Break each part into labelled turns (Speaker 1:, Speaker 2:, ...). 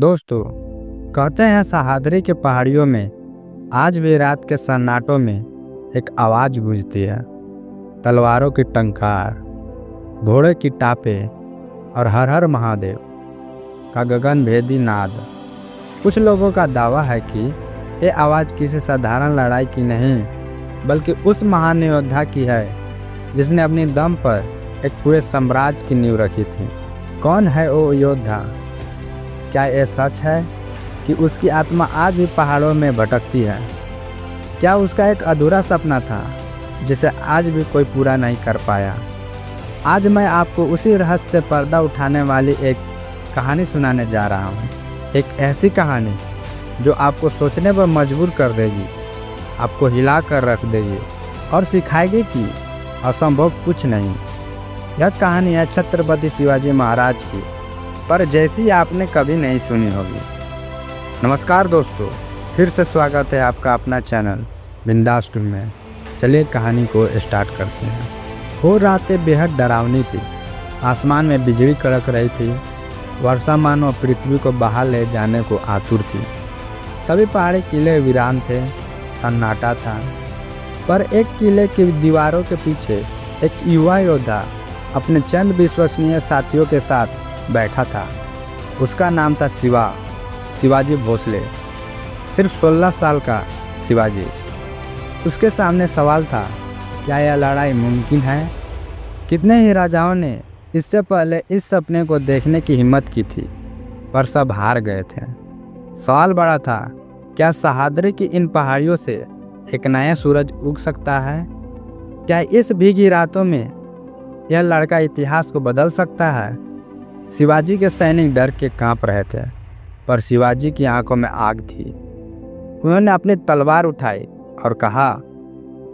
Speaker 1: दोस्तों, कहते हैं सह्याद्री के पहाड़ियों में आज भी रात के सन्नाटों में एक आवाज़ गूंजती है। तलवारों की टंकार, घोड़े की टापे और हर हर महादेव का गगनभेदी नाद। कुछ लोगों का दावा है कि ये आवाज़ किसी साधारण लड़ाई की नहीं, बल्कि उस महान योद्धा की है जिसने अपनी दम पर एक पूरे साम्राज्य की नींव रखी थी। कौन है वो योद्धा? क्या यह सच है कि उसकी आत्मा आज भी पहाड़ों में भटकती है? क्या उसका एक अधूरा सपना था जिसे आज भी कोई पूरा नहीं कर पाया? आज मैं आपको उसी रहस्य से पर्दा उठाने वाली एक कहानी सुनाने जा रहा हूँ। एक ऐसी कहानी जो आपको सोचने पर मजबूर कर देगी, आपको हिला कर रख देगी और सिखाएगी कि असंभव कुछ नहीं। यह कहानी है छत्रपति शिवाजी महाराज की, पर जैसी आपने कभी नहीं सुनी होगी। नमस्कार दोस्तों, फिर से स्वागत है आपका अपना चैनल बिंदास टू में। चलिए कहानी को स्टार्ट करते हैं। वो रातें बेहद डरावनी थी। आसमान में बिजली कड़क रही थी। वर्षा मानो पृथ्वी को बाहर ले जाने को आतुर थी। सभी पहाड़ी किले वीरान थे, सन्नाटा था। पर एक किले की दीवारों के पीछे एक युवा योद्धा अपने चंद विश्वसनीय साथियों के साथ बैठा था। उसका नाम था शिवाजी भोसले। सिर्फ 16 साल का शिवाजी। उसके सामने सवाल था, क्या यह लड़ाई मुमकिन है? कितने ही राजाओं ने इससे पहले इस सपने को देखने की हिम्मत की थी, पर सब हार गए थे। सवाल बड़ा था, क्या सह्याद्री की इन पहाड़ियों से एक नया सूरज उग सकता है? क्या इस भीगी रातों में यह लड़का इतिहास को बदल सकता है? शिवाजी के सैनिक डर के कांप रहे थे, पर शिवाजी की आंखों में आग थी। उन्होंने अपनी तलवार उठाई और कहा,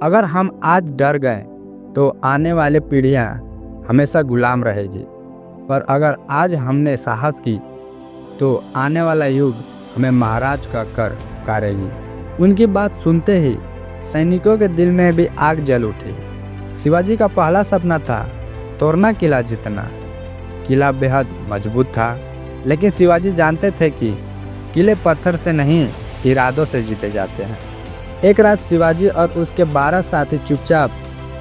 Speaker 1: अगर हम आज डर गए तो आने वाली पीढ़ियां हमेशा गुलाम रहेगी, पर अगर आज हमने साहस की तो आने वाला युग हमें महाराज का कर पुकारेगी। उनकी बात सुनते ही सैनिकों के दिल में भी आग जल उठी। शिवाजी का पहला सपना था तोरना किला जीतना। किला बेहद मजबूत था, लेकिन शिवाजी जानते थे कि किले पत्थर से नहीं, इरादों से जीते जाते हैं। एक रात शिवाजी और उसके 12 साथी चुपचाप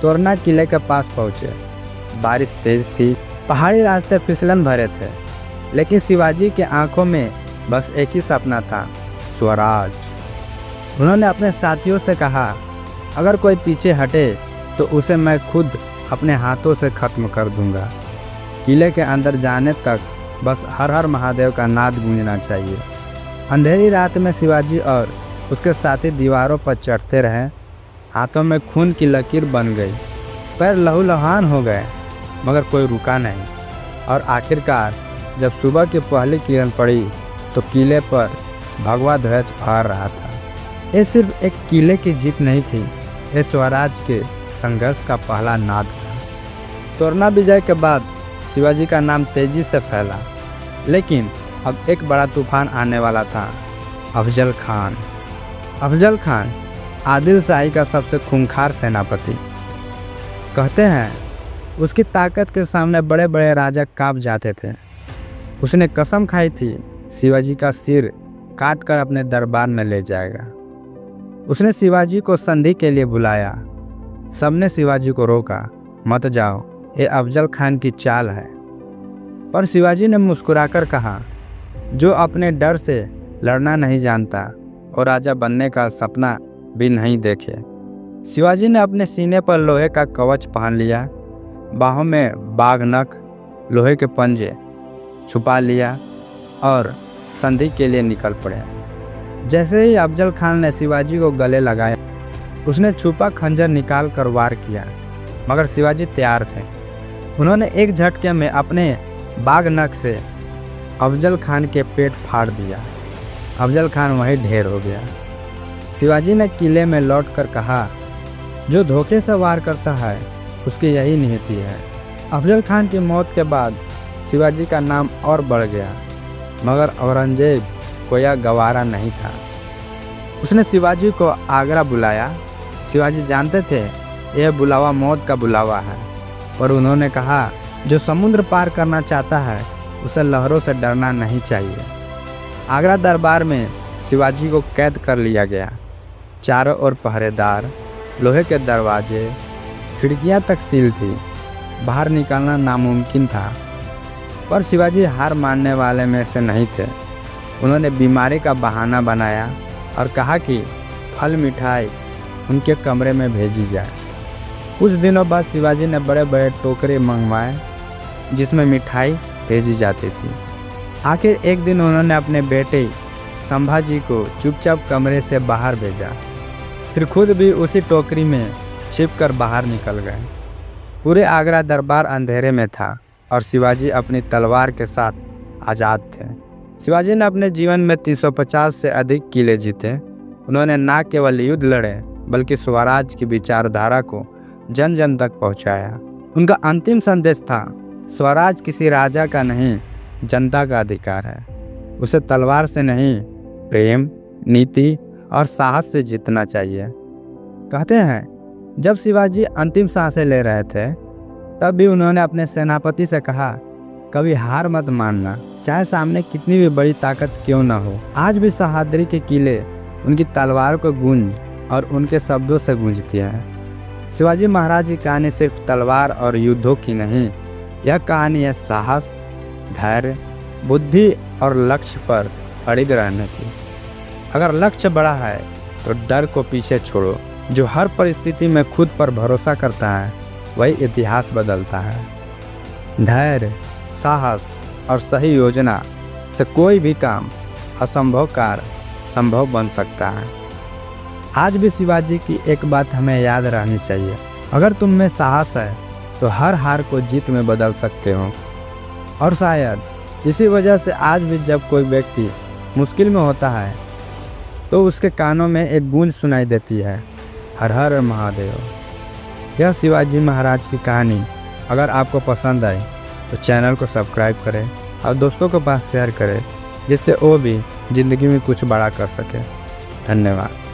Speaker 1: तोरना किले के पास पहुंचे। बारिश तेज थी, पहाड़ी रास्ते फिसलन भरे थे, लेकिन शिवाजी के आंखों में बस एक ही सपना था, स्वराज। उन्होंने अपने साथियों से कहा, अगर कोई पीछे हटे तो उसे मैं खुद अपने हाथों से खत्म कर दूंगा। किले के अंदर जाने तक बस हर हर महादेव का नाद गूंजना चाहिए। अंधेरी रात में शिवाजी और उसके साथी दीवारों पर चढ़ते रहे। हाथों में खून की लकीर बन गई, पैर लहूलुहान हो गए, मगर कोई रुका नहीं। और आखिरकार जब सुबह की पहली किरण पड़ी तो किले पर भगवा ध्वज फहर रहा था। ये सिर्फ एक किले की जीत नहीं थी, ये स्वराज के संघर्ष का पहला नाद था। तोरना विजय के बाद शिवाजी का नाम तेजी से फैला, लेकिन अब एक बड़ा तूफान आने वाला था, अफजल खान। अफजल खान आदिल शाही का सबसे खूंखार सेनापति। कहते हैं उसकी ताकत के सामने बड़े बड़े राजा कांप जाते थे। उसने कसम खाई थी, शिवाजी का सिर काट कर अपने दरबार में ले जाएगा। उसने शिवाजी को संधि के लिए बुलाया। सबने शिवाजी को रोका, मत जाओ, ये अफजल खान की चाल है। पर शिवाजी ने मुस्कुराकर कहा, जो अपने डर से लड़ना नहीं जानता और राजा बनने का सपना भी नहीं देखे। शिवाजी ने अपने सीने पर लोहे का कवच पहन लिया, बाहों में बाघ नख, लोहे के पंजे छुपा लिया और संधि के लिए निकल पड़े। जैसे ही अफजल खान ने शिवाजी को गले लगाया, उसने छुपा खंजर निकाल कर वार किया, मगर शिवाजी तैयार थे। उन्होंने एक झटके में अपने बाघ नख से अफजल खान के पेट फाड़ दिया। अफजल खान वहीं ढेर हो गया। शिवाजी ने किले में लौटकर कहा, जो धोखे से वार करता है उसकी यही नियति है। अफजल खान की मौत के बाद शिवाजी का नाम और बढ़ गया, मगर औरंगजेब को यह गवारा नहीं था। उसने शिवाजी को आगरा बुलाया। शिवाजी जानते थे यह बुलावा मौत का बुलावा है, पर उन्होंने कहा, जो समुद्र पार करना चाहता है उसे लहरों से डरना नहीं चाहिए। आगरा दरबार में शिवाजी को कैद कर लिया गया। चारों ओर पहरेदार, लोहे के दरवाजे, खिड़कियां तक सील थी। बाहर निकलना नामुमकिन था। पर शिवाजी हार मानने वाले में से नहीं थे। उन्होंने बीमारी का बहाना बनाया और कहा कि फल मिठाई उनके कमरे में भेजी जाए। कुछ दिनों बाद शिवाजी ने बड़े बड़े टोकरे मंगवाए जिसमें मिठाई भेजी जाती थी। आखिर एक दिन उन्होंने अपने बेटे संभाजी को चुपचाप कमरे से बाहर भेजा, फिर खुद भी उसी टोकरी में छिपकर बाहर निकल गए। पूरे आगरा दरबार अंधेरे में था और शिवाजी अपनी तलवार के साथ आज़ाद थे। शिवाजी ने अपने जीवन में 350 से अधिक किले जीते। उन्होंने न केवल युद्ध लड़े बल्कि स्वराज की विचारधारा को जन जन तक पहुंचाया। उनका अंतिम संदेश था, स्वराज किसी राजा का नहीं, जनता का अधिकार है। उसे तलवार से नहीं, प्रेम, नीति और साहस से जीतना चाहिए। कहते हैं जब शिवाजी अंतिम सांसें ले रहे थे तब भी उन्होंने अपने सेनापति से कहा, कभी हार मत मानना, चाहे सामने कितनी भी बड़ी ताकत क्यों न हो। आज भी सह्याद्री के किले उनकी तलवार को गूंज और उनके शब्दों से गूंजती है। शिवाजी महाराज की कहानी सिर्फ तलवार और युद्धों की नहीं, यह कहानी है साहस, धैर्य, बुद्धि और लक्ष्य पर अड़िग रहने की। अगर लक्ष्य बड़ा है तो डर को पीछे छोड़ो। जो हर परिस्थिति में खुद पर भरोसा करता है वही इतिहास बदलता है। धैर्य, साहस और सही योजना से कोई भी काम असंभव कार्य संभव बन सकता है। आज भी शिवाजी की एक बात हमें याद रहनी चाहिए, अगर तुम में साहस है तो हर हार को जीत में बदल सकते हो। और शायद इसी वजह से आज भी जब कोई व्यक्ति मुश्किल में होता है तो उसके कानों में एक गूंज सुनाई देती है, हर हर महादेव। यह शिवाजी महाराज की कहानी अगर आपको पसंद आए तो चैनल को सब्सक्राइब करें और दोस्तों के पास शेयर करें, जिससे वो भी ज़िंदगी में कुछ बड़ा कर सके। धन्यवाद।